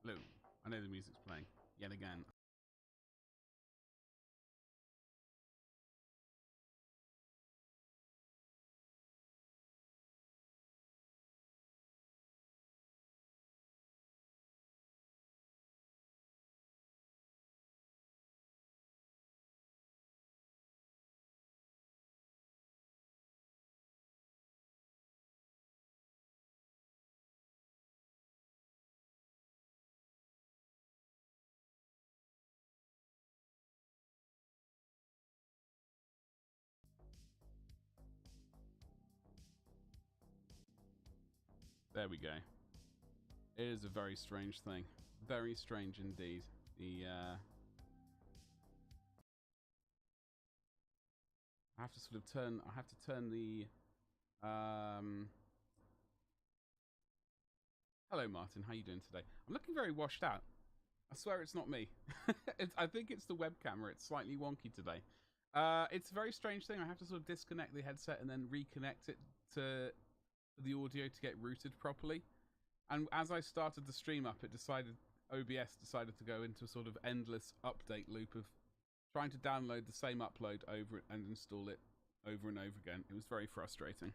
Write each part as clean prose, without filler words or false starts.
Hello. I know the music's playing. Yet again. There we go. It is a very strange thing. Very strange indeed. I have to sort of turn... I have to turn the... Hello, Martin. How you doing today? I'm looking very washed out. I swear it's not me. I think it's the web camera. It's slightly wonky today. It's a very strange thing. I have to sort of disconnect the headset and then reconnect it to the audio to get routed properly. And as I started the stream up, OBS decided to go into a sort of endless update loop of trying to download the same upload over and install it over and over again. It was very frustrating.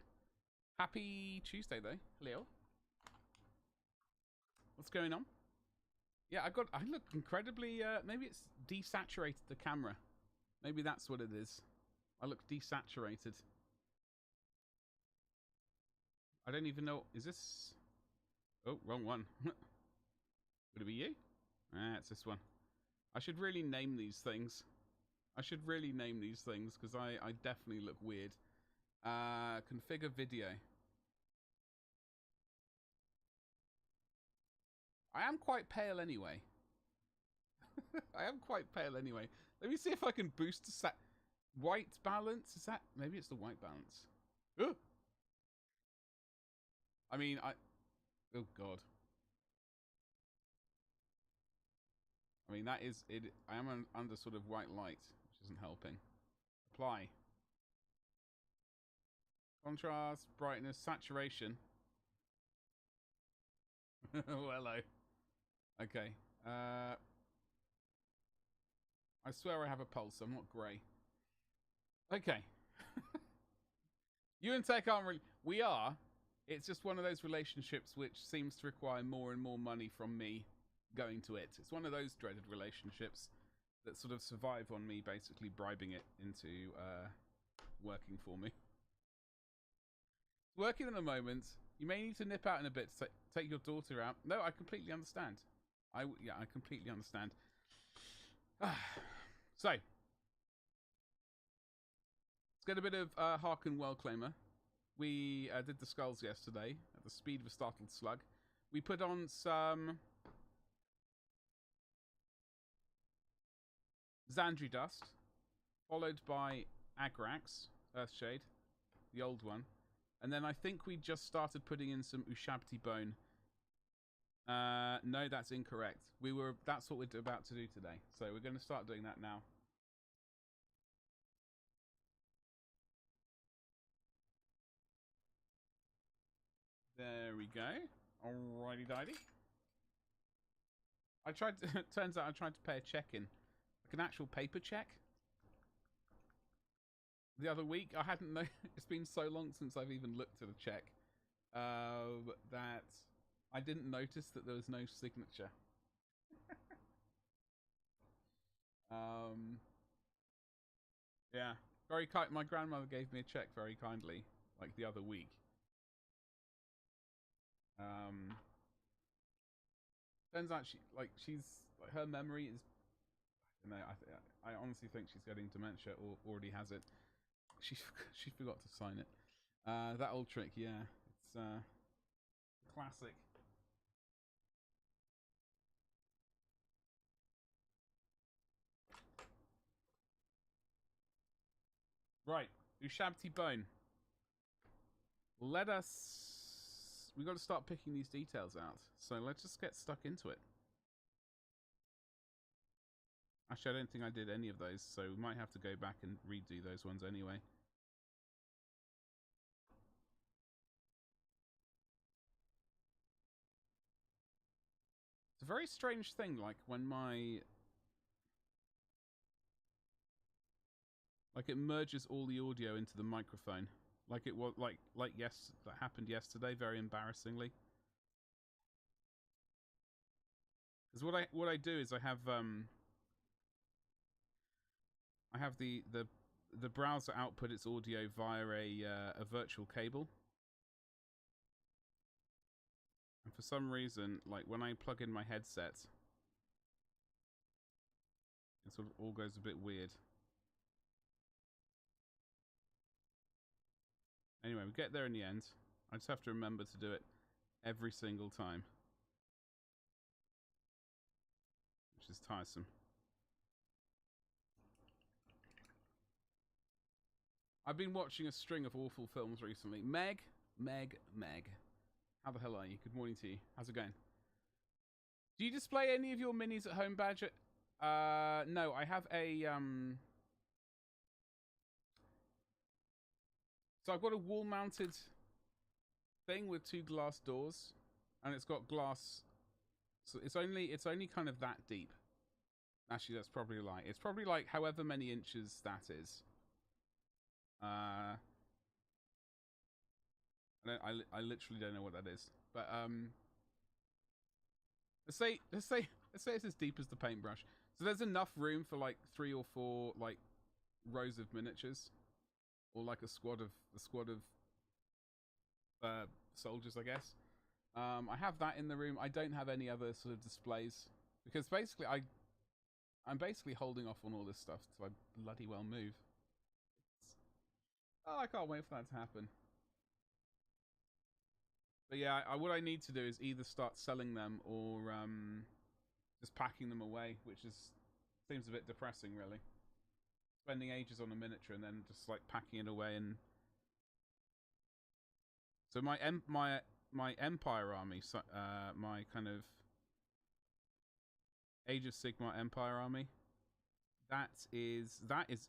Happy Tuesday, though. Hello. What's going on? Yeah, I look incredibly, maybe it's desaturated the camera. Maybe that's what it is. I look desaturated. I don't even know, is this... Oh, wrong one. Would it be you? Ah, it's this one. I should really name these things. Because I definitely look weird. Configure video. I am quite pale anyway. Let me see if I can boost the white balance. Is that... Maybe it's the white balance. Ugh! I mean, oh, God. I mean, that is... I am under sort of white light, which isn't helping. Apply. Contrast, brightness, saturation. Oh, hello. Okay. I swear I have a pulse. I'm not grey. Okay. You and Tech aren't really... We are. It's just one of those relationships which seems to require more and more money from me going to it. It's one of those dreaded relationships that sort of survive on me basically bribing it into working for me. It's working at the moment. You may need to nip out in a bit to take your daughter out. No, I completely understand. I completely understand. So, let's get a bit of Haarken Worldclaimer. We did the skulls yesterday at the speed of a startled slug. We put on some Xandri dust, followed by Agrax, Earthshade, the old one. And then I think we just started putting in some Ushabti bone. No, that's incorrect. That's what we're about to do today. So we're going to start doing that now. There we go. Alrighty dighty. Turns out I tried to pay a check in. Like an actual paper check. The other week, I hadn't known. It's been so long since I've even looked at a check. That I didn't notice that there was no signature. Yeah. Very kind. My grandmother gave me a check very kindly, like the other week. Turns out her memory is, I don't know, I honestly think she's getting dementia or already has it. She forgot to sign it. That old trick, yeah. It's classic. Right, Ushabti bone. We got to start picking these details out. So let's just get stuck into it. Actually, I don't think I did any of those, so we might have to go back and redo those ones anyway. It's a very strange thing, like when like it merges all the audio into the microphone. Like it was that happened yesterday, very embarrassingly. Because what I do is I have the browser output its audio via a virtual cable. And for some reason, like when I plug in my headset, it sort of all goes a bit weird. Anyway, we get there in the end. I just have to remember to do it every single time, which is tiresome. I've been watching a string of awful films recently. Meg. How the hell are you? Good morning to you. How's it going? Do you display any of your minis at home, Badger? No, I have a So I've got a wall-mounted thing with 2 glass doors, and it's got glass. So it's only kind of that deep. Actually, that's probably a lie. It's probably like however many inches that is. I literally don't know what that is, but let's say it's as deep as the paintbrush. So there's enough room for like 3 or 4 like rows of miniatures, or like a squad of soldiers, I guess. I have that in the room. I don't have any other sort of displays because basically I'm basically holding off on all this stuff so I bloody well move. Oh, I can't wait for that to happen. But yeah, what I need to do is either start selling them or just packing them away, which seems a bit depressing, really. Spending ages on a miniature and then just like packing it away. And so my Empire army, my kind of Age of Sigmar Empire army, that is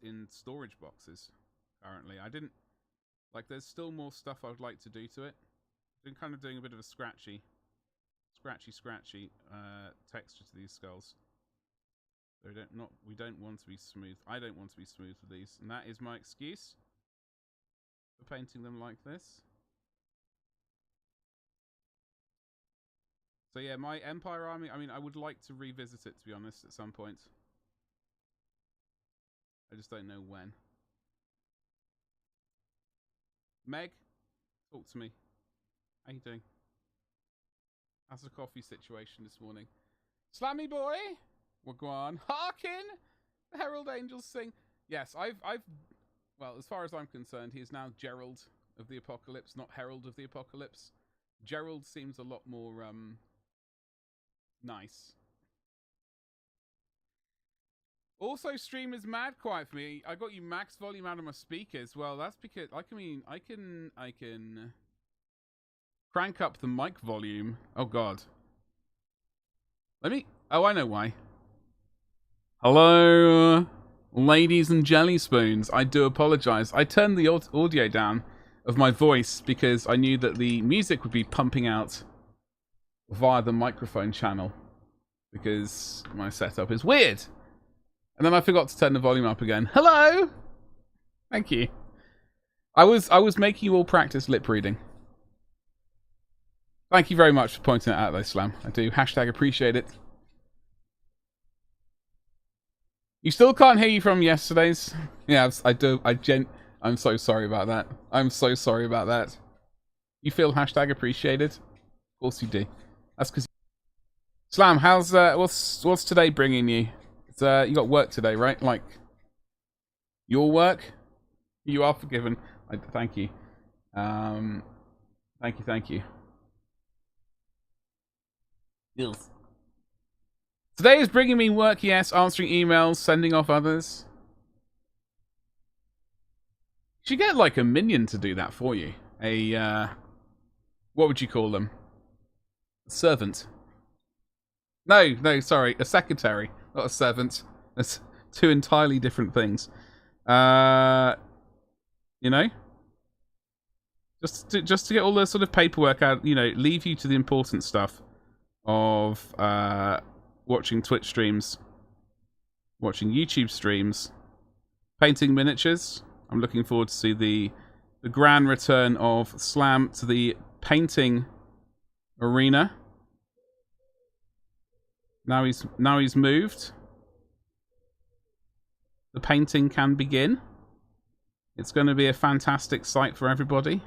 in storage boxes currently. I didn't like. There's still more stuff I would like to do to it. Been kind of doing a bit of a scratchy texture to these skulls. So we don't want to be smooth. I don't want to be smooth with these, and that is my excuse for painting them like this. So yeah, my Empire army, I mean, I would like to revisit it, to be honest, at some point. I just don't know when. Meg, talk to me. How you doing? How's the coffee situation this morning? Slammy boy! Wagwan. Haarken! The Herald Angels sing. Yes, well, as far as I'm concerned, he is now Gerald of the Apocalypse, not Herald of the Apocalypse. Gerald seems a lot more, nice. Also, stream is mad quiet for me. I got you max volume out of my speakers. Well, that's because I can crank up the mic volume. Oh god. Oh, I know why. Hello, ladies and jelly spoons. I do apologize. I turned the audio down of my voice because I knew that the music would be pumping out via the microphone channel because my setup is weird. And then I forgot to turn the volume up again. Hello! Thank you. I was making you all practice lip reading. Thank you very much for pointing it out though, Slam. I do. Hashtag appreciate it. You still can't hear you from yesterday's? Yeah, I do. I'm so sorry about that. I'm so sorry about that. You feel hashtag appreciated? Of course you do. That's because... Slam, how's what's today bringing you? It's, you got work today, right? Like your work? You are forgiven. Thank you. Thank you. Yes. Today is bringing me work, yes. Answering emails, sending off others. You should get like a minion to do that for you. What would you call them? A servant. No, sorry, a secretary, not a servant. That's 2 entirely different things. You know, just to get all the sort of paperwork out. You know, leave you to the important stuff of watching Twitch streams, watching YouTube streams, painting miniatures. I'm looking forward to see the grand return of Slam to the painting arena. Now he's moved. The painting can begin. It's going to be a fantastic sight for everybody.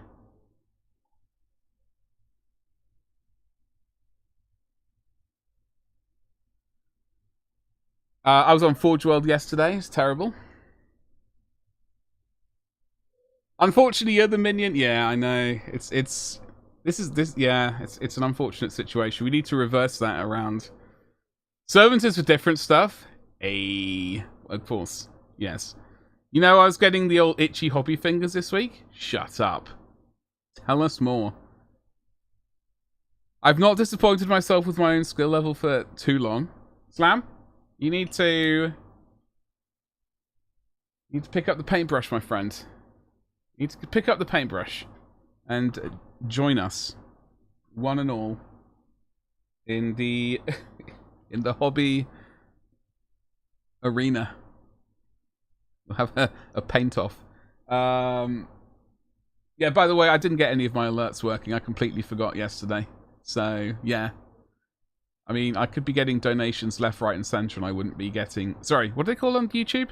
I was on Forge World yesterday. It's terrible. Unfortunately, you're the minion. Yeah, I know. It's an unfortunate situation. We need to reverse that around. Servants is for different stuff. Of course. Yes. You know, I was getting the old itchy hobby fingers this week. Shut up. Tell us more. I've not disappointed myself with my own skill level for too long. Slam, you need to pick up the paintbrush, my friend. You need to pick up the paintbrush and join us, one and all, in the in the hobby arena. We'll have a paint off. Yeah, by the way, I didn't get any of my alerts working. I completely forgot yesterday. So, yeah. I mean, I could be getting donations left, right, and centre, and I wouldn't be getting... Sorry, what do they call on YouTube?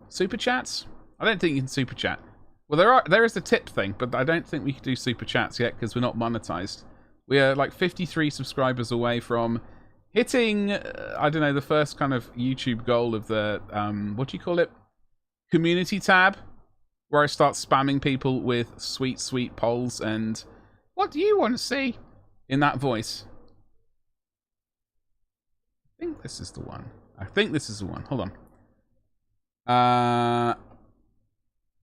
Super chats? I don't think you can super chat. Well, there is a tip thing, but I don't think we can do super chats yet because we're not monetized. We are like 53 subscribers away from hitting, I don't know, the first kind of YouTube goal of the, what do you call it? Community tab, where I start spamming people with sweet, sweet polls and what do you want to see in that voice? I think this is the one. Hold on.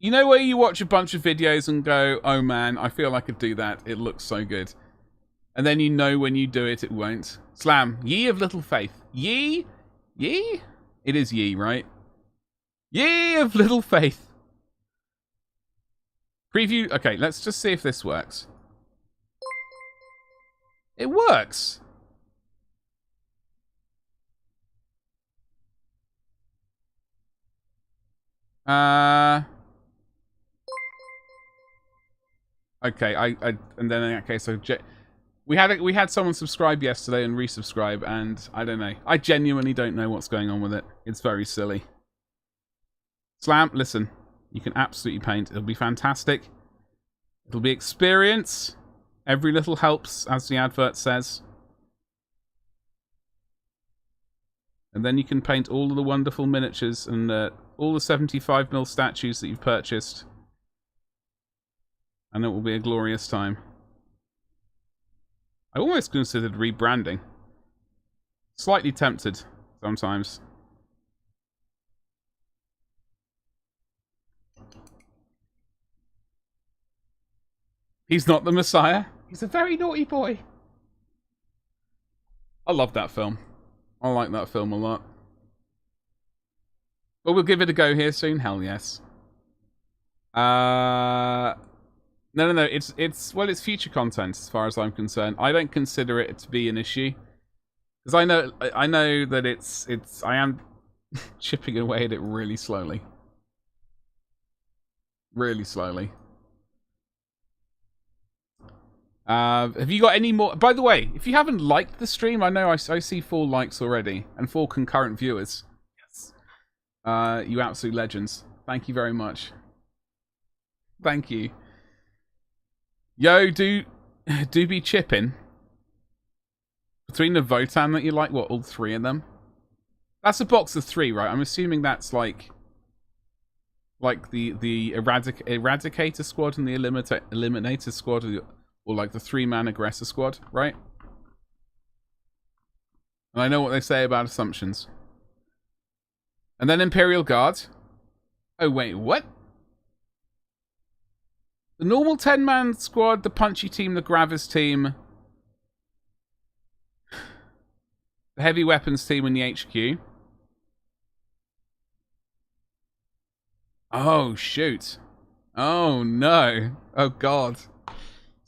You know where you watch a bunch of videos and go, oh man, I feel I could do that. It looks so good. And then you know when you do it, it won't. Slam, ye of little faith. Ye? Ye? It is ye, right? Ye of little faith. Preview. Okay, let's just see if this works. It works. Okay, and then in that case, we had someone subscribe yesterday and resubscribe, and I don't know. I genuinely don't know what's going on with it. It's very silly. Slam, listen, you can absolutely paint. It'll be fantastic. It'll be experience. Every little helps, as the advert says. And then you can paint all of the wonderful miniatures and all the 75mm statues that you've purchased. And it will be a glorious time. I almost considered rebranding. Slightly tempted, sometimes. He's not the Messiah. He's a very naughty boy. I love that film. I like that film a lot. But we'll give it a go here soon. Hell yes. No. It's future content as far as I'm concerned. I don't consider it to be an issue because I know that I am chipping away at it really slowly. Really slowly. Have you got any more? By the way, if you haven't liked the stream, I know I see 4 likes already and 4 concurrent viewers. Yes. You absolute legends. Thank you very much. Thank you. Yo, do be chipping between the Votan that you like. What, all 3 of them? That's a box of 3, right? I'm assuming that's like the Eradicator squad and the Eliminator squad. Or like the 3-man aggressor squad, right? And I know what they say about assumptions. And then Imperial Guard. Oh, wait, what? The normal 10-man squad, the Punchy team, the Gravis team, the Heavy Weapons team, and the HQ. Oh, shoot. Oh, no. Oh, God.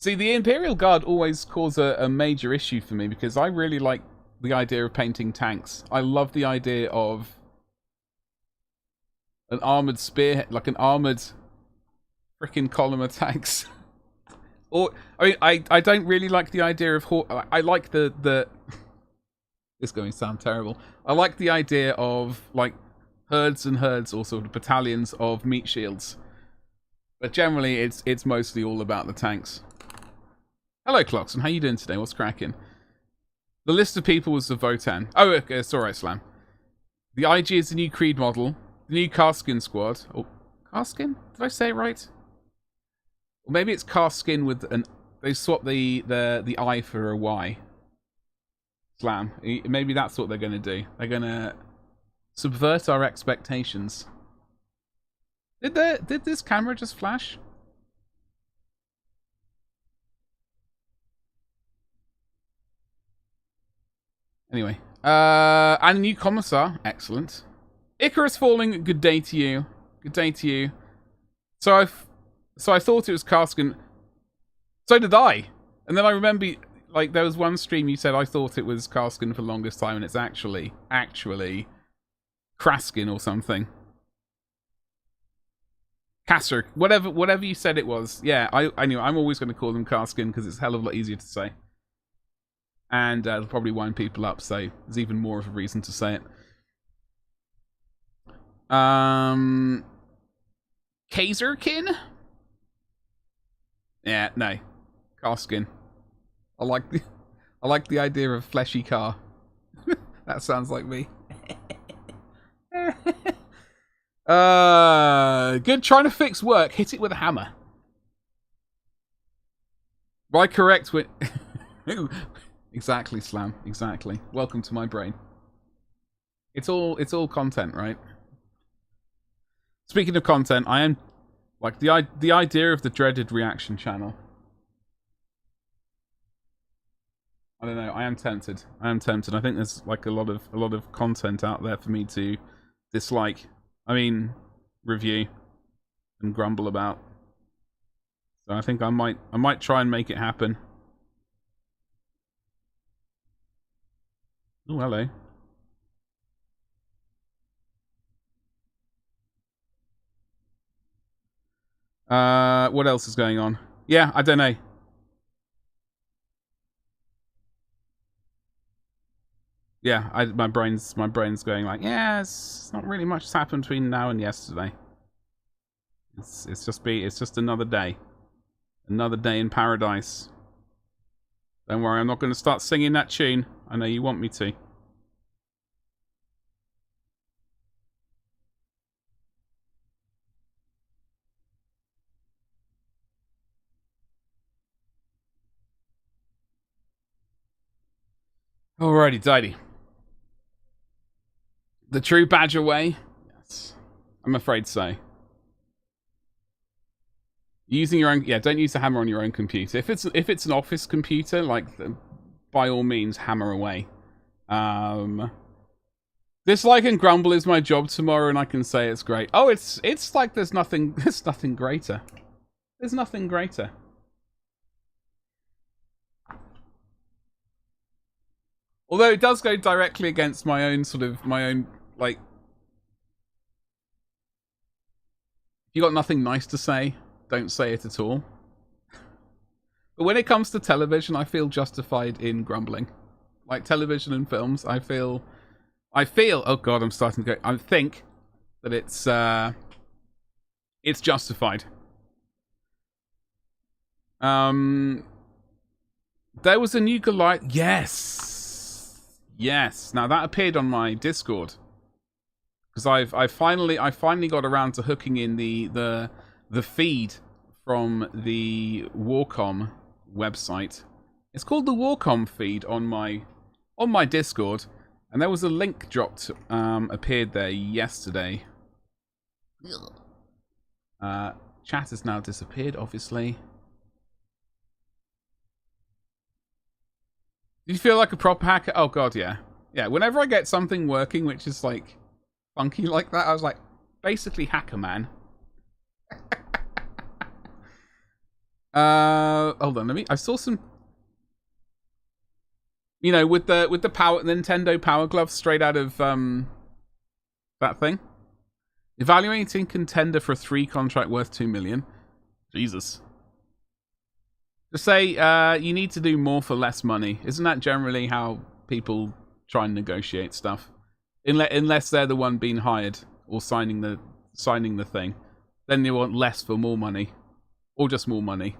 See, the Imperial Guard always cause a major issue for me because I really like the idea of painting tanks. I love the idea of an armored spearhead, like an armored freaking column of tanks. Or, I mean, I don't really like the idea of... I like the... This is going to sound terrible. I like the idea of, like, herds and herds, or sort of battalions of meat shields. But generally, it's mostly all about the tanks. Hello, Cloxon. How you doing today? What's cracking? The list of people was the Votan. Oh, okay, it's alright, Slam. The IG is the new Creed model. The new Carskin squad. Oh, Carskin? Did I say it right? Or maybe it's Carskin with an... They swapped the I for a Y. Slam. Maybe that's what they're going to do. They're going to subvert our expectations. Did this camera just flash? Anyway. And a new commissar. Excellent. Icarus Falling, good day to you. Good day to you. So I thought it was Carskin. So did I. And then I remember, like, there was one stream you said I thought it was Carskin for the longest time, and it's actually Kraskin or something. Kasser, whatever you said it was. Yeah, I knew. I'm always going to call them Carskin because it's a hell of a lot easier to say. And it'll probably wind people up, so there's even more of a reason to say it. Kazerkin? Yeah, no. Carskin. I like the idea of fleshy car. That sounds like me. Good. Trying to fix work. Hit it with a hammer. Why correct with... Exactly, Slam. Exactly. Welcome to my brain. It's all content, right? Speaking of content, I am like the idea of the dreaded reaction channel. I don't know. I am tempted. I think there's like a lot of content out there for me to dislike. I mean, review and grumble about. So I think I might try and make it happen. Oh, hello. What else is going on? Yeah, I don't know. Yeah, my brain's going like, yeah, it's not really much has happened between now and yesterday. It's just another day. Another day in paradise. Don't worry, I'm not going to start singing that tune. I know you want me to. Alrighty, tidy. The true Badger way? Yes. I'm afraid so. Using your own... Yeah, don't use the hammer on your own computer. If it's an office computer, like, by all means, hammer away. Dislike and grumble is my job tomorrow, and I can say it's great. Oh, it's like there's nothing greater. There's nothing greater. Although it does go directly against my own, like... If you got nothing nice to say, don't say it at all. But when it comes to television, I feel justified in grumbling. Like television and films, I feel... Oh god, I'm starting to go... I think that it's justified. There was a new Goliath... Yes! Yes. Now that appeared on my Discord. Because I finally got around to hooking in the feed from the Warcom website. It's called the Warcom feed on my Discord, and there was a link dropped appeared there yesterday. Chat has now disappeared, obviously. Did you feel like a proper hacker? Oh god, yeah. Yeah, whenever I get something working which is like funky like that, I was like, basically hacker man. Hold on, I saw some, you know, with the power Nintendo Power Glove straight out of that thing. Evaluating contender for a 3 contract worth 2 million. Jesus. Just say you need to do more for less money. Isn't that generally how people try and negotiate stuff? Unless they're the one being hired or signing the thing, then they want less for more money, or just more money.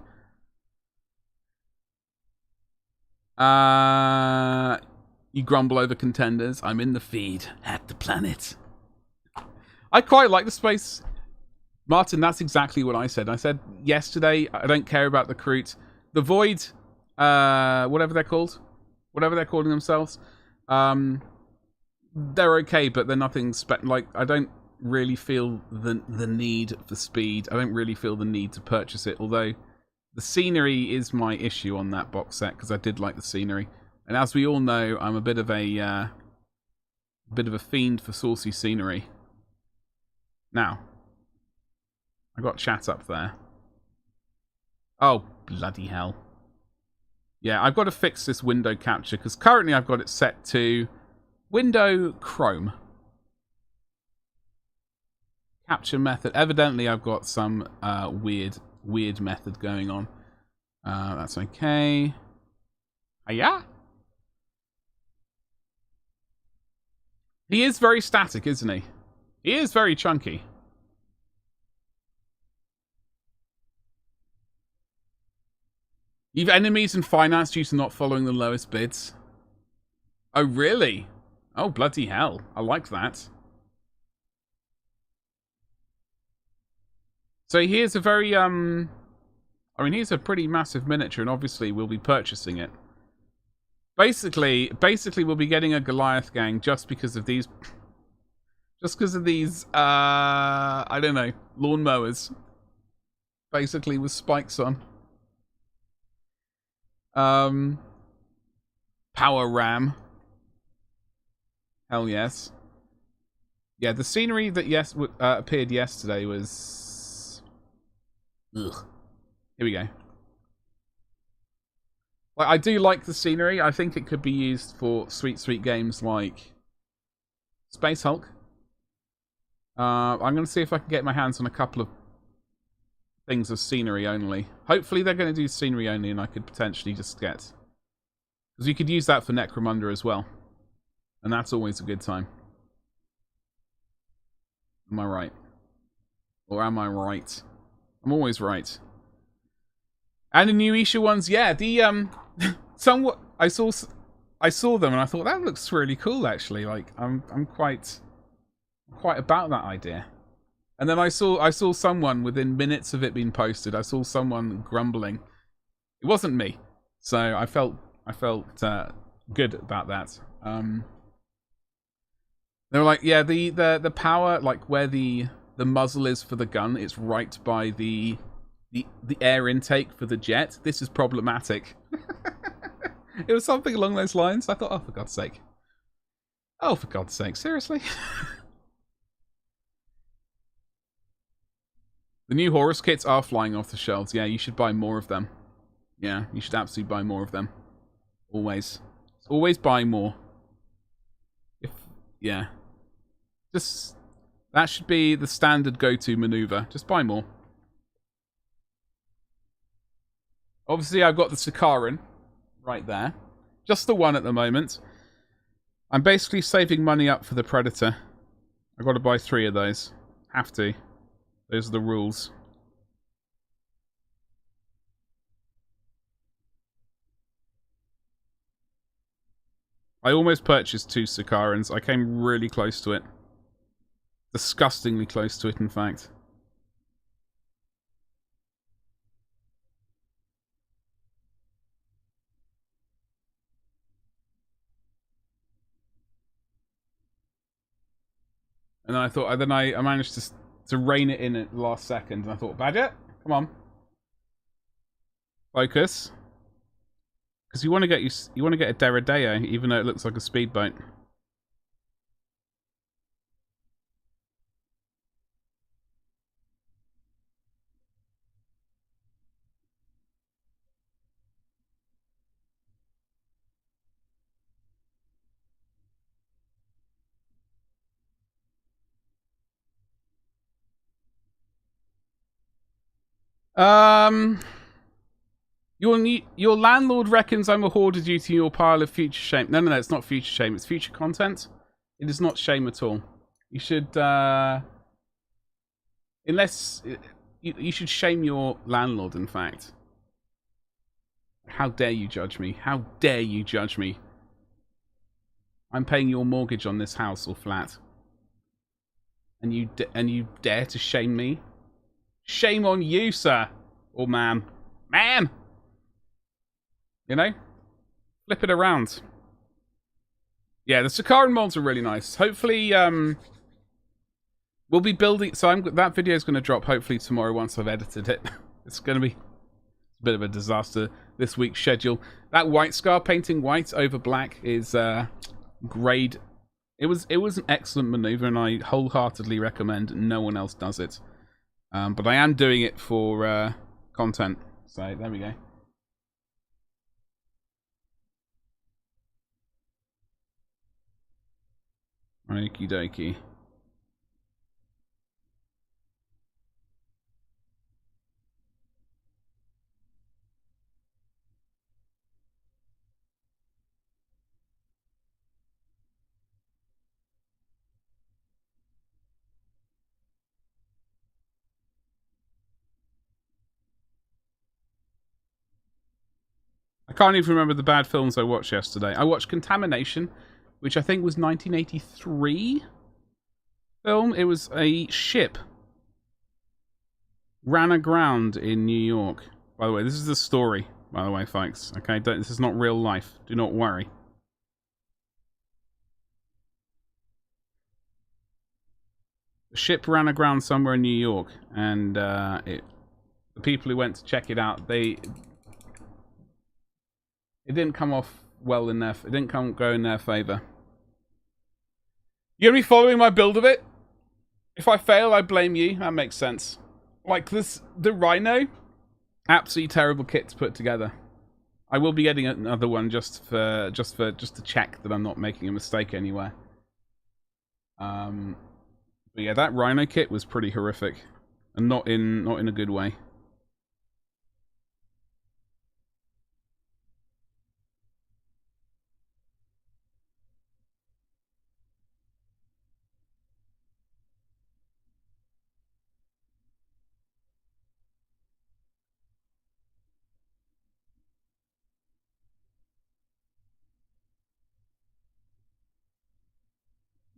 You grumble over contenders. I'm in the feed. Hack the planet. I quite like the space. Martin, that's exactly what I said. I said yesterday, I don't care about the Kroot. The Void, whatever they're called. Whatever they're calling themselves. They're okay, but they're nothing like, I don't really feel the need for speed. I don't really feel the need to purchase it, although the scenery is my issue on that box set, because I did like the scenery. And as we all know, I'm a bit of a fiend for saucy scenery. Now, I got chat up there. Oh, bloody hell. Yeah, I've got to fix this window capture, because currently I've got it set to window Chrome. Capture method. Evidently, I've got some weird method going on. That's okay. Yeah. He is very static, isn't he? He is very chunky. You've enemies in finance due to not following the lowest bids. Oh, really? Oh, bloody hell. I like that. So here's a very, I mean, here's a pretty massive miniature, and obviously we'll be purchasing it. Basically we'll be getting a Goliath gang just because of these... Just because of these, I don't know, lawnmowers. Basically with spikes on. Power ram. Hell yes. Yeah, the scenery that appeared yesterday was... Ugh. Here we go. Like, I do like the scenery. I think it could be used for sweet games like Space Hulk. I'm going to see if I can get my hands on a couple of things of scenery only. Hopefully they're going to do scenery only, and I could potentially just get... Because you could use that for Necromunda as well. And that's always a good time. Am I right? Or am I right? I'm always right. And the new Isha ones, yeah, the somewhat I saw them and I thought that looks really cool actually. Like I'm quite about that idea. And then I saw someone within minutes of it being posted. I saw someone grumbling. It wasn't me, so I felt good about that. They were like, yeah, the power, like where the muzzle is for the gun, it's right by the air intake for the jet. This is problematic. It was something along those lines. I thought, oh, for God's sake. Oh, for God's sake, seriously? The new Horus kits are flying off the shelves. Yeah, you should buy more of them. Yeah, you should absolutely buy more of them. Always. Always buy more. Yeah. Just, that should be the standard go-to maneuver. Just buy more. Obviously, I've got the Sakaran right there. Just the one at the moment. I'm basically saving money up for the Predator. I've got to buy 3 of those. Have to. Those are the rules. I almost purchased 2 Sakarans. I came really close to it. Disgustingly close to it, in fact. And then I thought, I managed to rein it in at the last second. And I thought, Badger, come on, focus, because you want to get a Deredeo, even though it looks like a speedboat. Your landlord reckons I'm a hoarder due to your pile of future shame. No, it's not future shame. It's future content. It is not shame at all. You should, unless you should shame your landlord. In fact, how dare you judge me? How dare you judge me? I'm paying your mortgage on this house or flat, and you dare to shame me? Shame on you, sir or ma'am, ma'am. You know, flip it around. Yeah, the Sakaran molds are really nice. Hopefully, we'll be building. So that video is going to drop hopefully tomorrow once I've edited it. It's going to be a bit of a disaster this week's schedule. That white scar painting white over black is grade. It was an excellent maneuver, and I wholeheartedly recommend no one else does it. But I am doing it for content. So there we go. Okie dokie. I can't even remember the bad films I watched yesterday. I watched Contamination, which I think was 1983 film. It was a ship ran aground in New York. By the way, this is the story, by the way, folks. Okay, this is not real life. Do not worry. The ship ran aground somewhere in New York, and the people who went to check it out, it didn't come off well in their. It didn't go in their favor. You gonna be following my build of it? If I fail, I blame you. That makes sense. Like the Rhino, absolutely terrible kit to put together. I will be getting another one just to check that I'm not making a mistake anywhere. But yeah, that Rhino kit was pretty horrific, and not in a good way.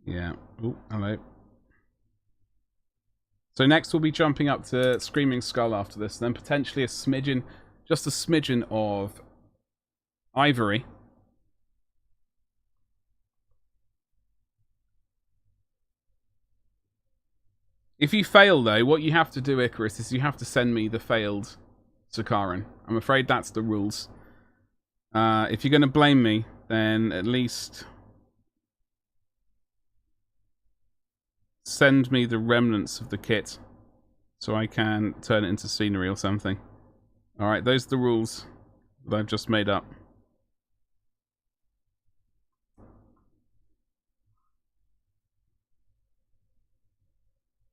Yeah. Oh, hello. So next we'll be jumping up to Screaming Skull after this, then potentially just a smidgen of Ivory. If you fail, though, what you have to do, Icarus, is you have to send me the failed Sakaran. I'm afraid that's the rules. If you're going to blame me, then at least send me the remnants of the kit so I can turn it into scenery or something. Alright, those are the rules that I've just made up.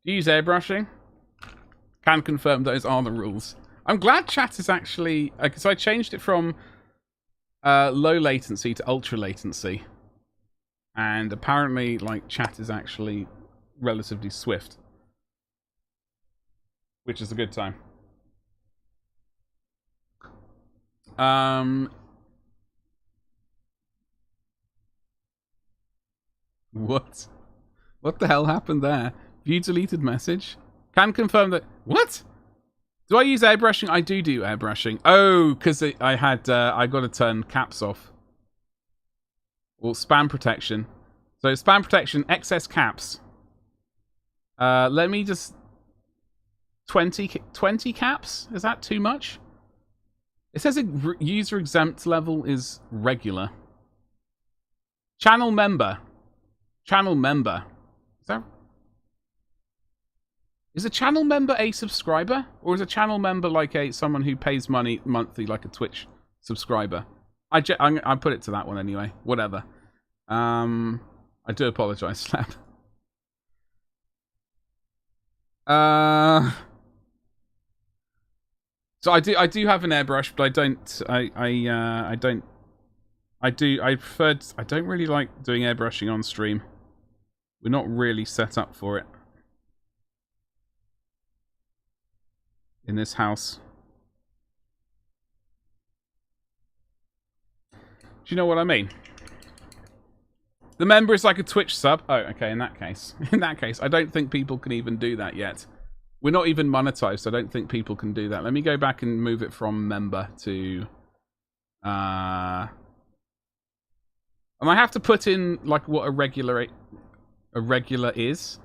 Do you use airbrushing? Can confirm those are the rules. I'm glad chat is actually... because I changed it from low latency to ultra latency. And apparently, like, chat is actually relatively swift. Which is a good time. What? What the hell happened there? View deleted message? Can confirm that... What? Do I use airbrushing? I do airbrushing. Oh, because I got to turn caps off. Or spam protection. So spam protection, excess caps. Let me just... 20 caps? Is that too much? It says user exempt level is regular. Channel member. Channel member. Is a channel member a subscriber? Or is a channel member like someone who pays money monthly like a Twitch subscriber? I put it to that one anyway. Whatever. I do apologize, Slap. So I do have an airbrush, but I don't I don't really like doing airbrushing on stream. We're not really set up for it in this house. Do you know what I mean? The member is like a Twitch sub. Oh, okay, in that case, I don't think people can even do that yet. We're not even monetized, so I don't think people can do that. Let me go back and move it from member to... and I have to put in, like, what a regular is.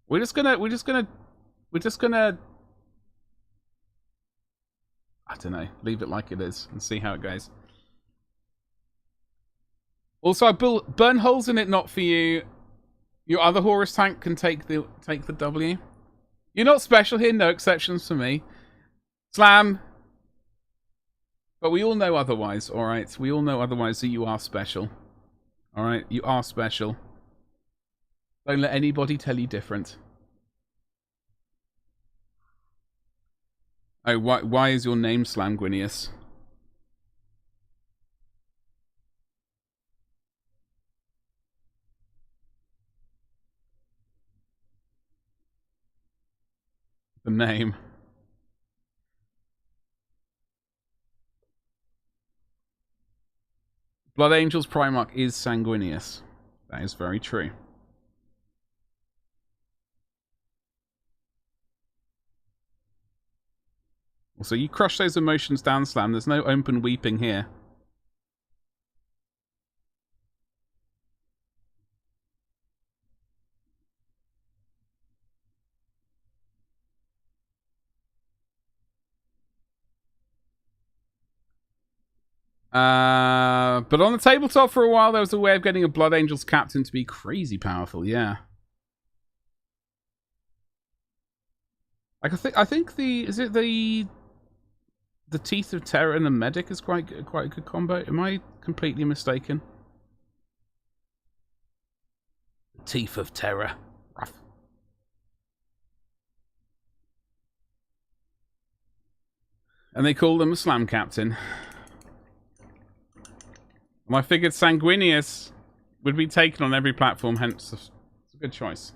We're just gonna... I don't know. Leave it like it is and see how it goes. Also, I burn holes in it, not for you. Your other Horus tank can take the W. You're not special here, no exceptions for me. Slam. But we all know otherwise, alright? We all know otherwise that you are special. Alright? You are special. Don't let anybody tell you different. Oh, why is your name Slamguinius? The name. Blood Angel's Primarch is Sanguinius. That is very true. So you crush those emotions down, Slam. There's no open weeping here. But on the tabletop for a while, there was a way of getting a Blood Angel's captain to be crazy powerful. Yeah. Like I think the Teeth of Terror and the Medic is quite a good combo. Am I completely mistaken? Teeth of Terror. Rough. And they call them a Slam Captain. And I figured Sanguinius would be taken on every platform, hence it's a good choice.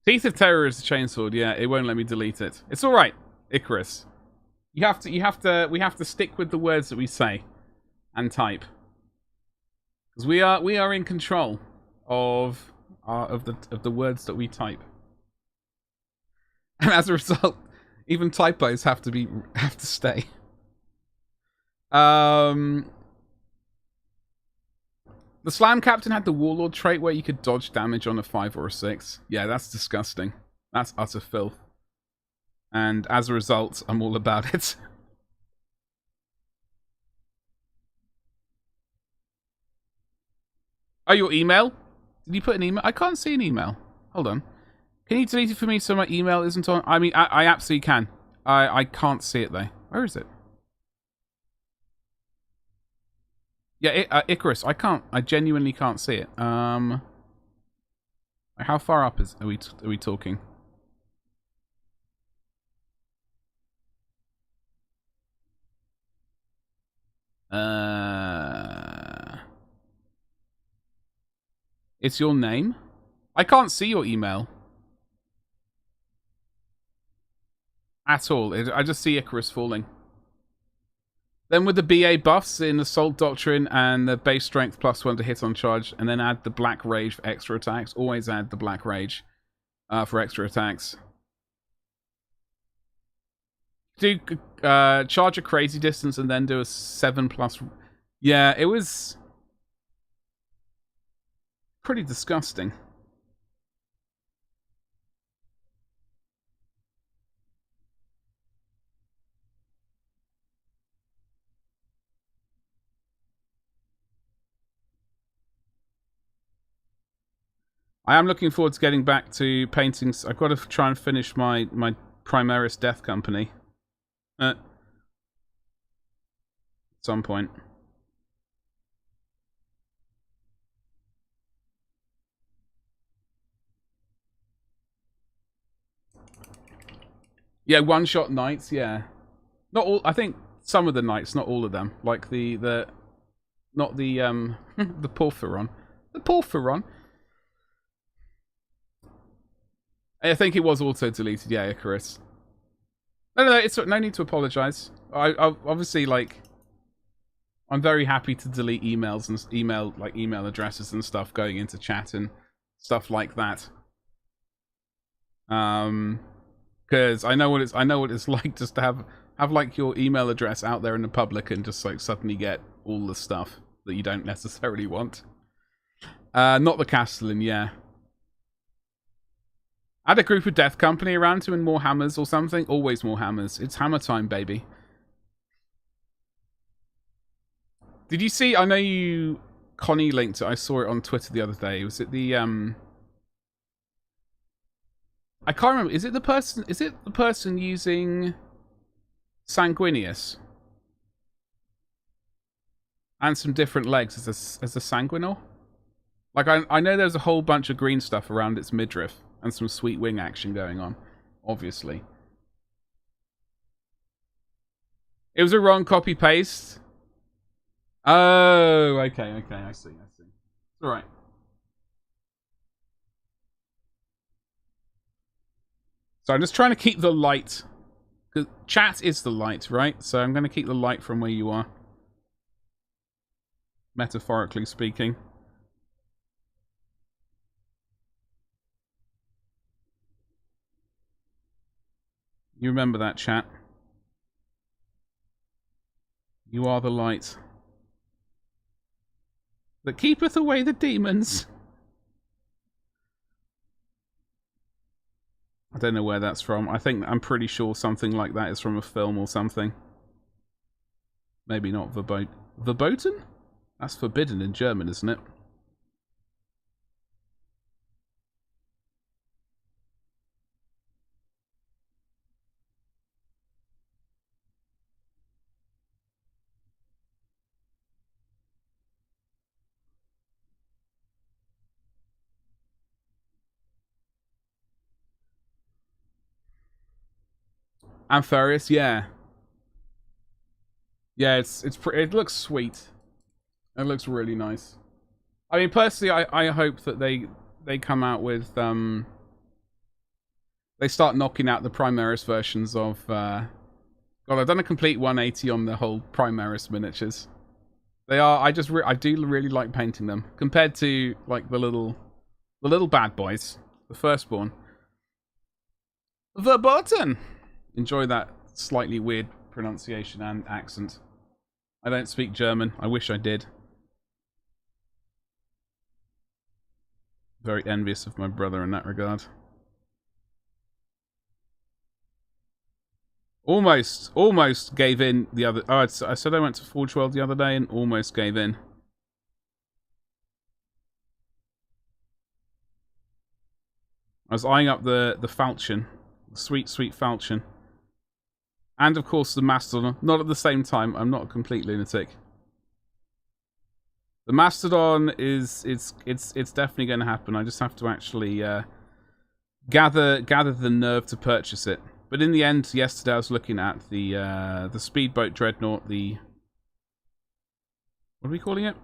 Teeth of Terror is the chainsword, yeah, it won't let me delete it. It's alright, Icarus. We have to stick with the words that we say and type. Because we are in control of the words that we type. And as a result, even typos have to stay. The Slam Captain had the Warlord trait where you could dodge damage on a 5 or a 6. Yeah, that's disgusting. That's utter filth. And as a result, I'm all about it. Oh, your email? Did you put an email? I can't see an email. Hold on. Can you delete it for me so my email isn't on? I mean, I absolutely can. I can't see it, though. Where is it? Yeah, Icarus, I genuinely can't see it. How far up are we talking? It's your name? I can't see your email. At all. I just see Icarus falling. Then with the BA buffs in Assault Doctrine and the base strength +1 to hit on charge, and then add the Black Rage for extra attacks. Always add the Black Rage for extra attacks. Do charge a crazy distance and then do a 7+. Yeah, it was pretty disgusting. I am looking forward to getting back to painting. I've got to try and finish my Primaris Death Company. At some point. Yeah, one-shot knights, yeah. Not all, I think some of the knights, not all of them. Like not the, the Porphyron. The Porphyron. I think it was also deleted, yeah, Icarus. No, it's no need to apologize. I obviously, like, I'm very happy to delete emails and email addresses and stuff going into chat and stuff like that. Because I know what it's like just to have like your email address out there in the public and just like suddenly get all the stuff that you don't necessarily want. Not the Castellan, yeah. Add a group of Death Company around to and more hammers or something. Always more hammers. It's hammer time, baby. Did you see? I know you, Connie linked it. I saw it on Twitter the other day. Was it the I can't remember. Is it the person using Sanguinius and some different legs as a Sanguinor? Like I know there's a whole bunch of green stuff around its midriff and some sweet wing action going on. Obviously, it was a wrong copy paste. Oh, okay, I see. All right. So I'm just trying to keep the light. Because chat is the light, right? So I'm going to keep the light from where you are. Metaphorically speaking. You remember that, chat. You are the light that keepeth away the demons. I don't know where that's from. I'm pretty sure something like that is from a film or something. Maybe not verboten? That's forbidden in German, isn't it? Ampharis, yeah. Yeah, it looks sweet. It looks really nice. I mean, personally, I hope that they come out with they start knocking out the Primaris versions of God, I've done a complete 180 on the whole Primaris miniatures. They are, I do really like painting them compared to like the little bad boys, the firstborn. Verboten. Enjoy that slightly weird pronunciation and accent. I don't speak German. I wish I did. Very envious of my brother in that regard. Almost gave in the other... Oh, I said I went to Forge World the other day and almost gave in. I was eyeing up the falchion. The sweet falchion. And of course the Mastodon. Not at the same time. I'm not a complete lunatic. The Mastodon it's definitely going to happen. I just have to actually gather the nerve to purchase it. But in the end, yesterday I was looking at the speedboat dreadnought. The what are we calling it?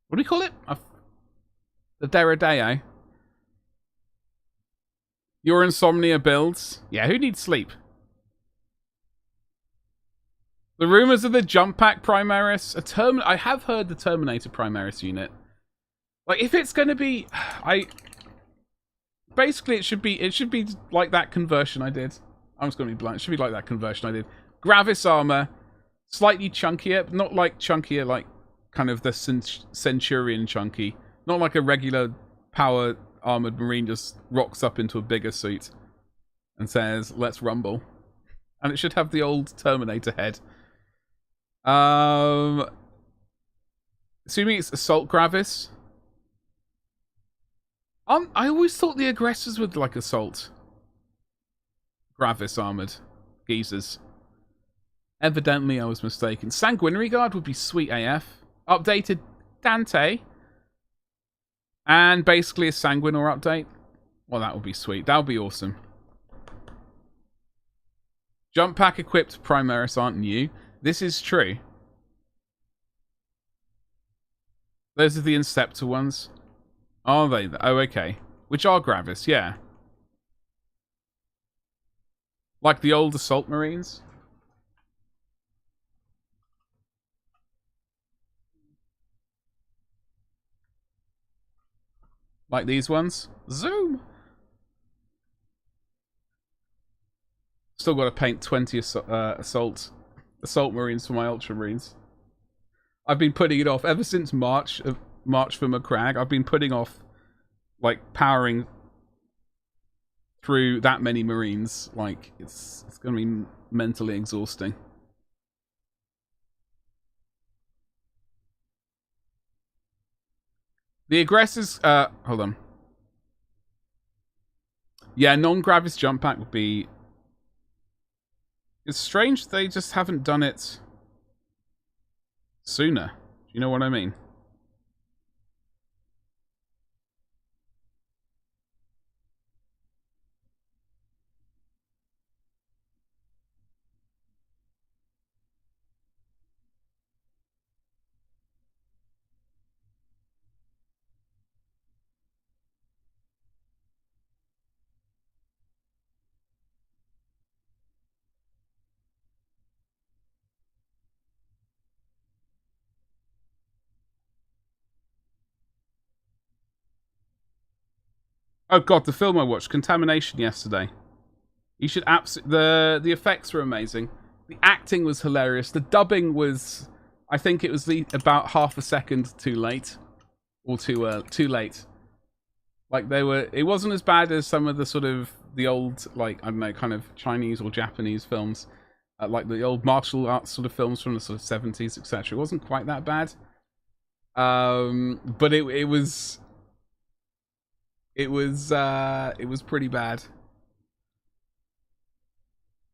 What do we call it? The Deredeo. Your insomnia builds? Yeah, who needs sleep? The rumors of the Jump Pack Primaris. I have heard the Terminator Primaris unit. Like, if it's going to be... Basically, it should be like that conversion I did. I'm just going to be blunt. It should be like that conversion I did. Gravis armor. Slightly chunkier. Not like chunkier, like kind of the Centurion chunky. Not like a regular power... armored marine just rocks up into a bigger suit and says, "Let's rumble," and it should have the old Terminator head. Assuming it's Assault Gravis. I always thought the aggressors were like Assault Gravis armored geezers. Evidently, I was mistaken. Sanguinary Guard would be sweet AF. Updated Dante. And basically a Sanguinor update. Well, that would be sweet. That would be awesome. Jump pack equipped Primaris aren't new. This is true. Those are the Inceptor ones. Are they? Oh, okay. Which are Gravis, yeah. Like the old Assault Marines. Like these ones. Zoom! Still got to paint 20 Assault Marines for my Ultramarines. I've been putting it off ever since March for McCrag. I've been putting off, like, powering through that many Marines. Like, it's going to be mentally exhausting. The aggressors, hold on. Yeah, non-Gravis jump pack would be... It's strange they just haven't done it sooner. Do you know what I mean? Oh god, the film I watched, Contamination, yesterday. You should absolutely... The effects were amazing. The acting was hilarious. The dubbing was... I think it was about half a second too late. Or too late. Like, they were... It wasn't as bad as some of the sort of... The old, like, I don't know, kind of Chinese or Japanese films. Like the old martial arts sort of films from the sort of 70s, etc. It wasn't quite that bad. But it was... It was pretty bad.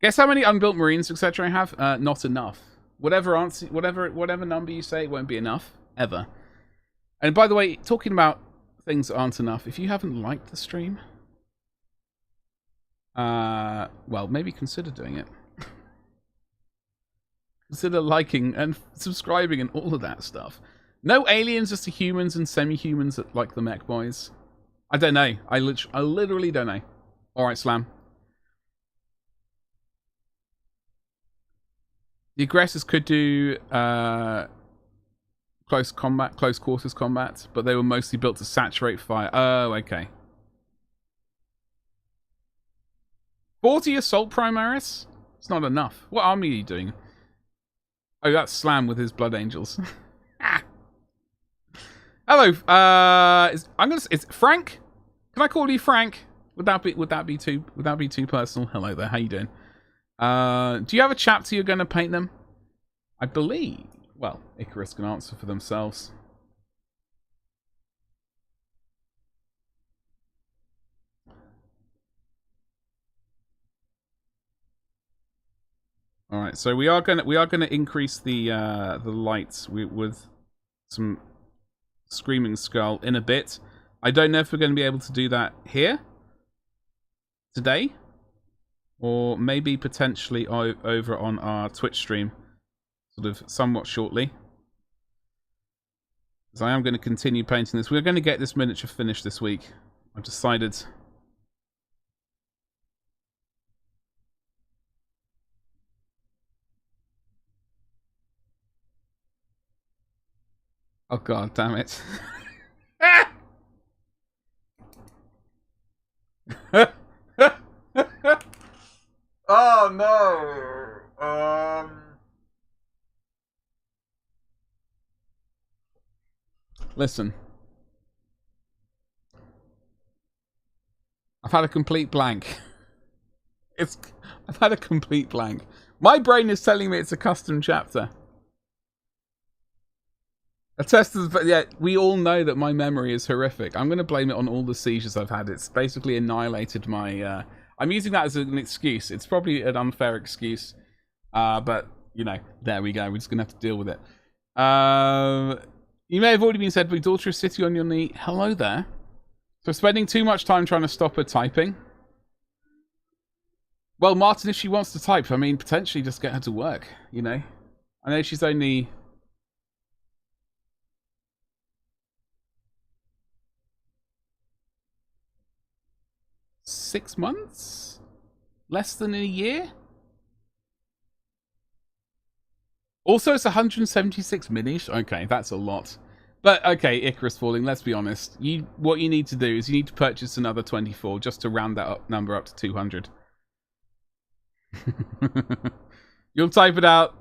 Guess how many unbuilt Marines, etc. I have? Not enough. Whatever number you say, it won't be enough ever. And by the way, talking about things that aren't enough, if you haven't liked the stream, well, maybe consider doing it. Consider liking and subscribing and all of that stuff. No aliens, just to humans and semi-humans that like the mech boys. I don't know. I literally don't know. Alright, Slam. The aggressors could do close quarters combat, but they were mostly built to saturate fire. Oh, okay. 40 Assault Primaris? It's not enough. What army are you doing? Oh, that's Slam with his Blood Angels. Hello, it's Frank. Can I call you Frank? Would that be too personal? Hello there. How you doing? Do you have a chapter you're going to paint them? I believe. Well, Icarus can answer for themselves. All right, so we are gonna increase the lights with some Screaming Skull in a bit. I don't know if we're going to be able to do that here today, or maybe potentially over on our Twitch stream, sort of somewhat shortly. Because I am going to continue painting this. We're going to get this miniature finished this week. I've decided. Oh god, damn it. Oh no. Listen. I've had a complete blank. I've had a complete blank. My brain is telling me it's a custom chapter. But yeah, we all know that my memory is horrific. I'm going to blame it on all the seizures I've had. It's basically annihilated my... I'm using that as an excuse. It's probably an unfair excuse. But, you know, there we go. We're just going to have to deal with it. You may have already been said, but your daughter is sitting on your knee. Hello there. So spending too much time trying to stop her typing. Well, Martin, if she wants to type, I mean, potentially just get her to work, you know? I know she's only... ...6 months? Less than a year? Also, it's 176 minis. Okay, that's a lot. But, okay, Icarus Falling, let's be honest. What you need to do is you need to purchase another 24 just to round that number up to 200. You'll type it out.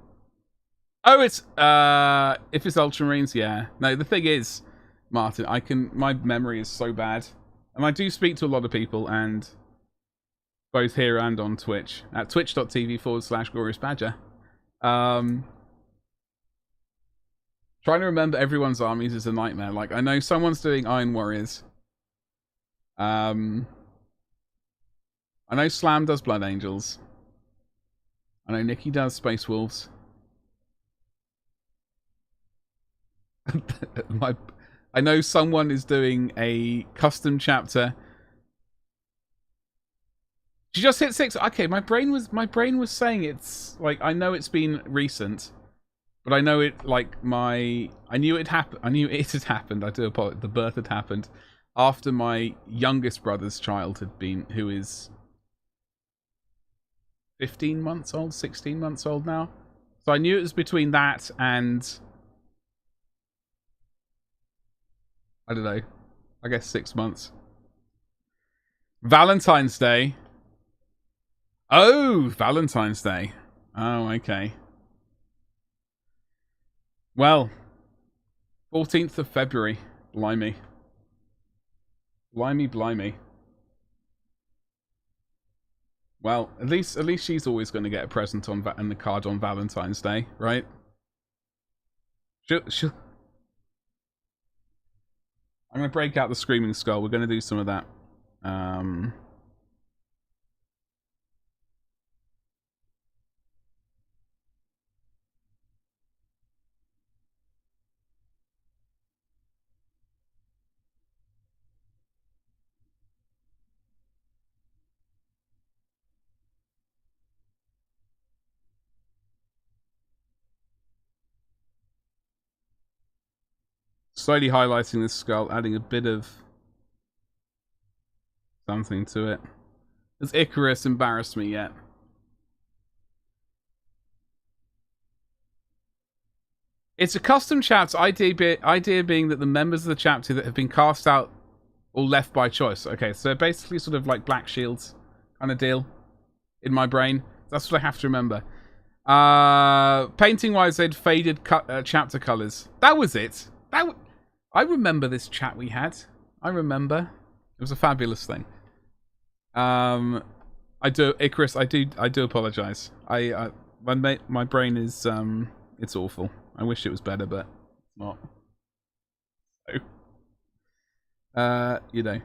Oh, it's... if it's Ultramarines, yeah. No, the thing is, Martin, my memory is so bad. And I do speak to a lot of people, and... both here and on Twitch. At twitch.tv/GloriousBadger. Trying to remember everyone's armies is a nightmare. Like, I know someone's doing Iron Warriors. I know Slam does Blood Angels. I know Nikki does Space Wolves. I know someone is doing a custom chapter. She just hit 6. Okay, my brain was saying it's like, I know it's been recent, but I know it like I knew it happened. I knew it had happened. I do apologize. The birth had happened after my youngest brother's child had been, who is 15 months old, 16 months old now. So I knew it was between that and I don't know. I guess 6 months. Valentine's Day. Oh, Valentine's Day. Oh, okay. Well, 14th of February. Blimey. Blimey. Well, at least she's always going to get a present and the card on Valentine's Day, right? She'll... I'm going to break out the Screaming Skull. We're going to do some of that. Slowly highlighting this skull, adding a bit of something to it. Has Icarus embarrassed me yet? It's a custom chapter, idea being that the members of the chapter that have been cast out or left by choice. Okay, so basically sort of like Black Shields kind of deal in my brain. That's what I have to remember. Painting-wise, they'd faded chapter colours. That was it. I remember this chat we had. I remember. It was a fabulous thing. Icarus, I do apologise. My brain is, it's awful. I wish it was better, but it's not. So, you know.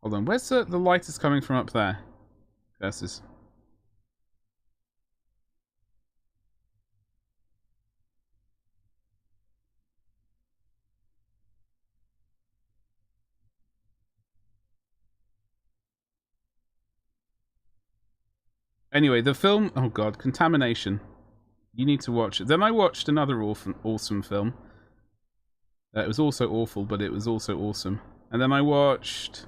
Hold on, where's the light is coming from up there? Curses. Anyway, the film... Oh god, Contamination. You need to watch it. Then I watched another awesome film. It was also awful, but it was also awesome. And then I watched...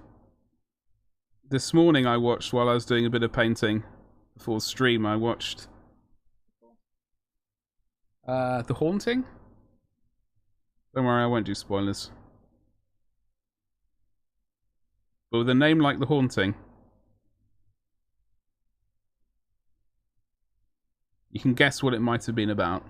This morning I watched, while I was doing a bit of painting before stream, I watched... The Haunting? Don't worry, I won't do spoilers. But with a name like The Haunting, you can guess what it might have been about.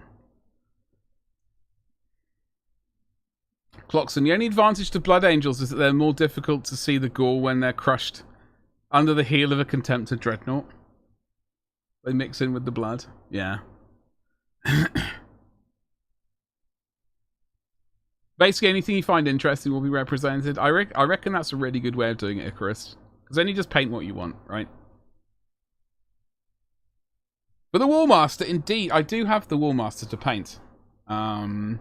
Clockson, the only advantage to Blood Angels is that they're more difficult to see the gore when they're crushed under the heel of a Contemptor Dreadnought. They mix in with the blood. Yeah. Basically, anything you find interesting will be represented. I reckon that's a really good way of doing it, Icarus. Because then you just paint what you want, right? But the Warmaster, indeed, I do have the Warmaster to paint. In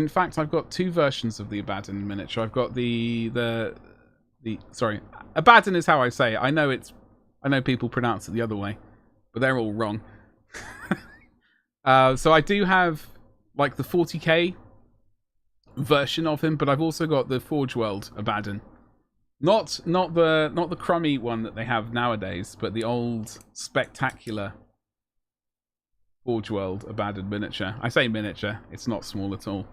fact, I've got two versions of the Abaddon miniature. I've got sorry, Abaddon is how I say it. I know people pronounce it the other way, but they're all wrong. So I do have like the 40k version of him, but I've also got the Forge World Abaddon. Not the crummy one that they have nowadays, but the old spectacular Forge World Abaddon miniature. I say miniature, it's not small at all.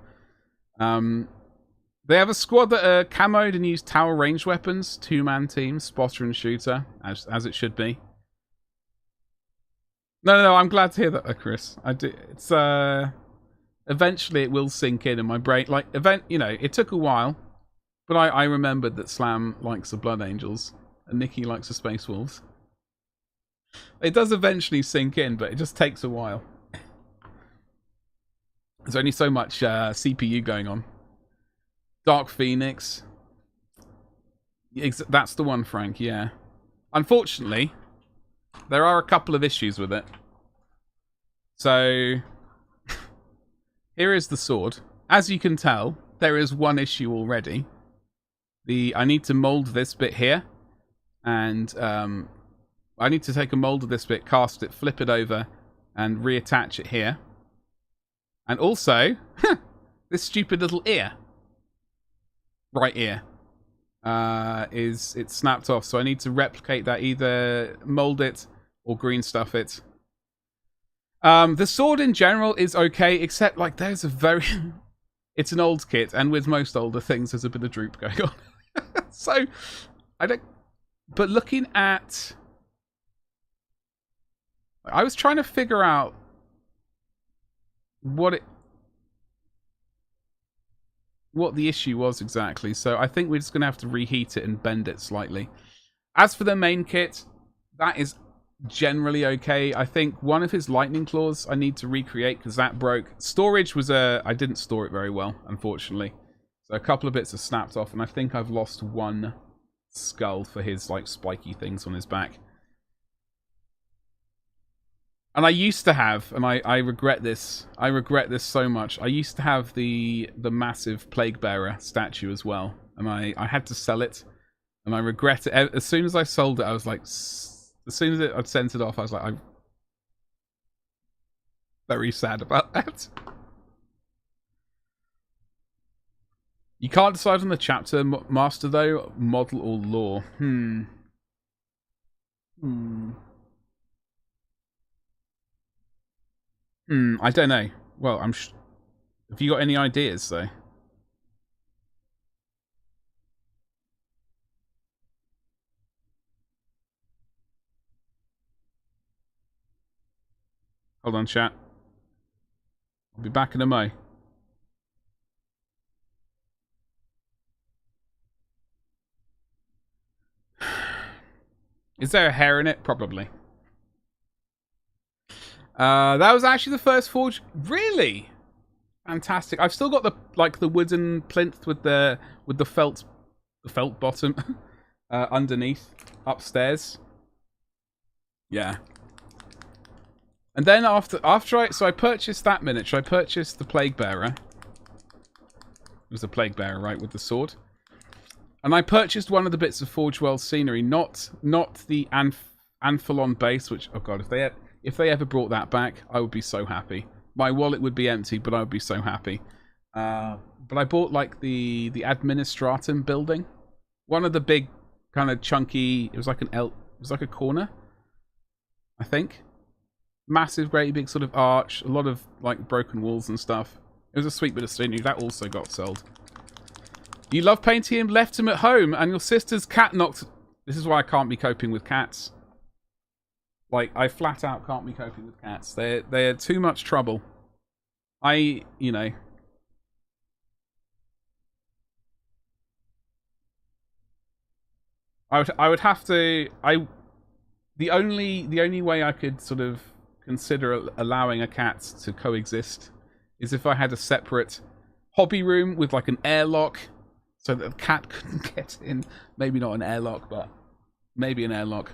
They have a squad that are camoed and use tower range weapons, 2-man team, spotter and shooter, as it should be. No, I'm glad to hear that, Chris. I do. It's eventually it will sink in my brain. Like it took a while, but I remembered that Slam likes the Blood Angels and Nikki likes the Space Wolves. It does eventually sink in, but it just takes a while. There's only so much CPU going on. Dark Phoenix. That's the one, Frank, yeah. Unfortunately, there are a couple of issues with it. So, here is the sword. As you can tell, there is one issue already. I need to mold this bit here. And I need to take a mold of this bit, cast it, flip it over, and reattach it here. And also, this stupid little ear. Right ear. It's snapped off, so I need to replicate that, either mold it or green stuff it. The sword in general is okay, except like there's a very it's an old kit, and with most older things there's a bit of droop going on. So but looking at, I was trying to figure out what the issue was exactly, so I think we're just going to have to reheat it and bend it slightly. As for the main kit, that is generally okay. I think one of his lightning claws I need to recreate because that broke. Storage was I didn't store it very well, unfortunately. So a couple of bits are snapped off, and I think I've lost one skull for his like spiky things on his back. And I used to have, and I regret this. I regret this so much. I used to have the massive Plague Bearer statue as well, and I had to sell it, and I regret it. As soon as I sold it, I was like, as soon as I'd sent it off, I was like, I'm very sad about that. You can't decide on the chapter master though, model or lore. I don't know. Well, have you got any ideas, though? Hold on, chat. I'll be back in a mo. Is there a hair in it? Probably. That was actually the first forge. Really? Fantastic. I've still got the wooden plinth with the felt bottom underneath upstairs. Yeah. And then after I purchased that miniature. I purchased the Plague Bearer. It was the Plague Bearer, right, with the sword. And I purchased one of the bits of Forge World scenery, not the Amphelon base, which, oh god, if they ever brought that back, I would be so happy. My wallet would be empty, but I would be so happy. But I bought like the Administratum building, one of the big kind of chunky. It was like a corner, I think. Massive, great big sort of arch, a lot of like broken walls and stuff. It was a sweet bit of scenery. That also got sold. You love painting him, left him at home, and your sister's cat knocked. This is why I can't be coping with cats. Like, I flat out can't be coping with cats. They're too much trouble. I would have to. The only way I could sort of consider allowing a cat to coexist is if I had a separate hobby room with like an airlock, so that the cat couldn't get in. Maybe not an airlock, but maybe an airlock.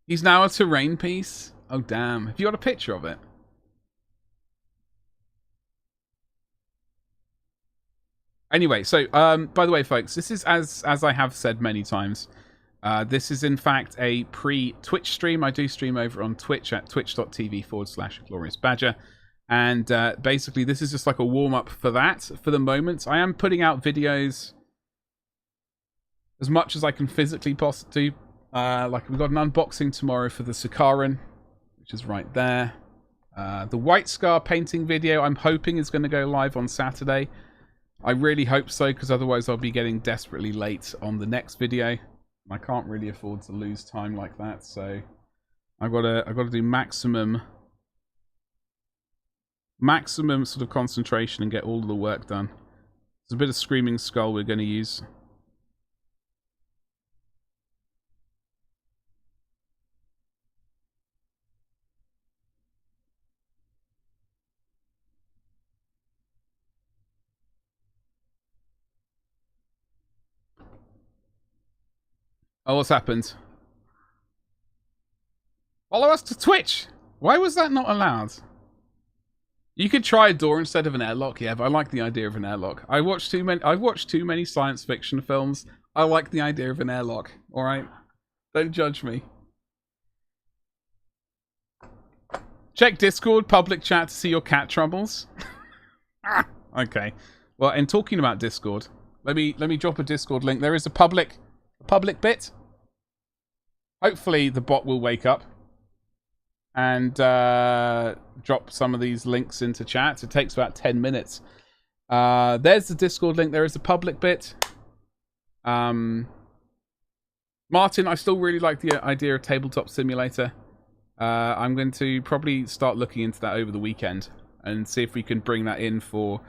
He's now a terrain piece. Oh, damn. Have you got a picture of it? Anyway, so, by the way, folks, this is, as I have said many times, this is, in fact, a pre-Twitch stream. I do stream over on Twitch at twitch.tv/gloriousbadger. And basically, this is just like a warm-up for that for the moment. I am putting out videos as much as I can physically do. Like, we've got an unboxing tomorrow for the Sakaran, which is right there. The White Scar painting video, I'm hoping, is going to go live on Saturday. I really hope so, because otherwise I'll be getting desperately late on the next video. I can't really afford to lose time like that, so I've got to do maximum sort of concentration and get all of the work done. There's a bit of Screaming Skull we're going to use. Oh, what's happened? Follow us to Twitch! Why was that not allowed? You could try a door instead of an airlock, yeah, but I like the idea of an airlock. I've watched too many science fiction films. I like the idea of an airlock, alright? Don't judge me. Check Discord, public chat to see your cat troubles. Okay. Well, and talking about Discord, let me drop a Discord link. There is a public bit. Hopefully the bot will wake up and drop some of these links into chat. It takes about 10 minutes. There's the Discord link. There is a public bit. Martin, I still really like the idea of Tabletop Simulator. I'm going to probably start looking into that over the weekend and see if we can bring that in for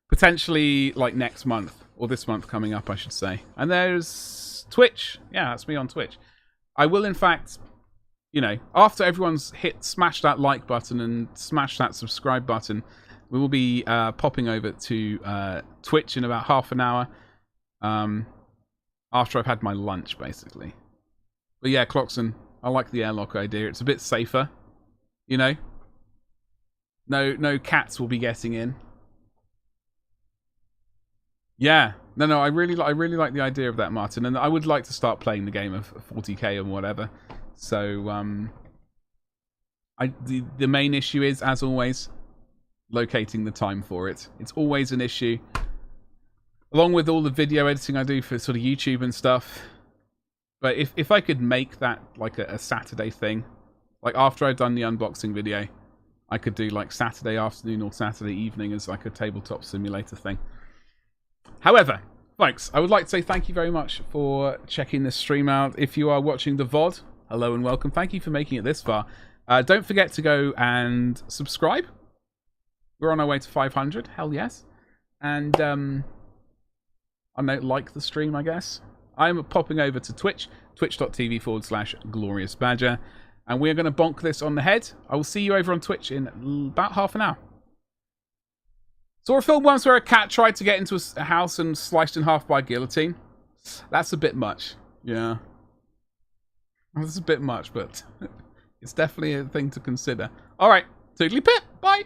potentially like next month, or this month coming up, I should say. And there's Twitch. Yeah, that's me on Twitch. I will, in fact, you know, after everyone's smash that like button and smash that subscribe button, we will be popping over to Twitch in about half an hour after I've had my lunch, basically. But yeah, Clockson, I like the airlock idea. It's a bit safer, you know. No cats will be getting in. Yeah, no, I really like the idea of that, Martin, and I would like to start playing the game of 40k and whatever. So, the main issue is, as always, locating the time for it. It's always an issue, along with all the video editing I do for sort of YouTube and stuff. But if I could make that like a Saturday thing, like after I've done the unboxing video, I could do like Saturday afternoon or Saturday evening as like a tabletop simulator thing. However, folks, I would like to say thank you very much for checking this stream out. If you are watching the VOD, hello and welcome. Thank you for making it this far. Don't forget to go and subscribe. We're on our way to 500. Hell yes. And, I don't know, like the stream, I guess. I'm popping over to Twitch, twitch.tv/gloriousbadger. And we're going to bonk this on the head. I will see you over on Twitch in about half an hour. Saw a film once where a cat tried to get into a house and sliced in half by a guillotine. That's a bit much. Yeah. That's a bit much, but it's definitely a thing to consider. Alright, toodly pip. Bye.